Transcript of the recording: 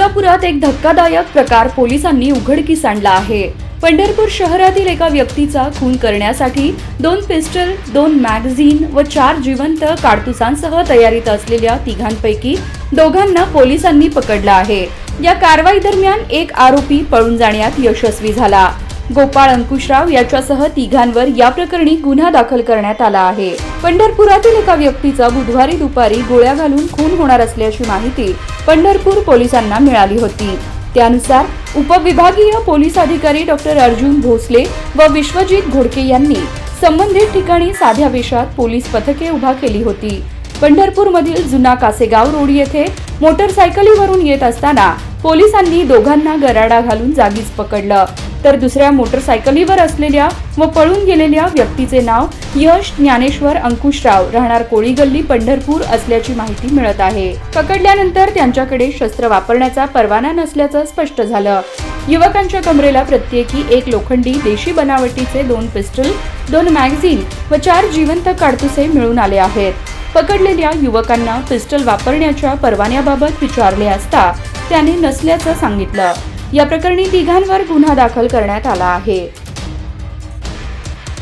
सोलापुरात एक धक्कादायक प्रकार पोलिसांनी उघडकीस आणला आहे। पंढरपूर शहरातील एका व्यक्तीचा खून करण्यासाठी 2 पिस्टल, 2 मॅगझीन व 4 जिवंत काडतुसांसह तयारीत असलेल्या तिघांपैकी दोघांना पोलिसांनी पकडलं आहे। या कारवाई दरम्यान एक आरोपी पळून जाण्यात यशस्वी झाला। गोपाळ अंकुशराव याच्यासह तिघांवर या प्रकरणी गुन्हा दाखल करण्यात आला आहे। पंढरपुरातील एका व्यक्तीचा बुधवारी दुपारी गोळ्या घालून खून होणार असल्याची माहिती पंढरपूर पोलिसांना मिळाली होती। त्यानुसार उपविभागीय पोलीस अधिकारी डॉक्टर अर्जुन भोसले व विश्वजित घोडके यांनी संबंधित ठिकाणी साध्या वेशात पोलीस पथके उभा केली होती। पंढरपूर मधील जुना कासेगाव रोड येथे मोटरसायकलीवरून येत असताना पोलिसांनी दोघांना गराडा घालून जागीच पकडलं, तर दुसऱ्या मोटरसायकलीवर असलेल्या व पळून गेलेल्या व्यक्तीचे नाव यश ज्ञानेश्वर अंकुशराव राहणार कोळी गल्ली पंढरपूर असल्याची माहिती मिळत आहे। पकडल्यानंतर त्यांच्याकडे शस्त्र वापरण्याचा परवाना नसल्याचं स्पष्ट झालं। युवकांच्या कमरेला प्रत्येकी एक लोखंडी देशी बनावटीचे 2 पिस्टल, 2 मॅगझीन व 4 जिवंत काडतुसे मिळून आले आहेत। पकडलेल्या युवकांना पिस्टल वापरण्याच्या परवान्याबाबत विचारले असता त्याने नसल्याचं सांगितलं। या प्रकरणी तिघांवर गुन्हा दाखल करण्यात आला आहे।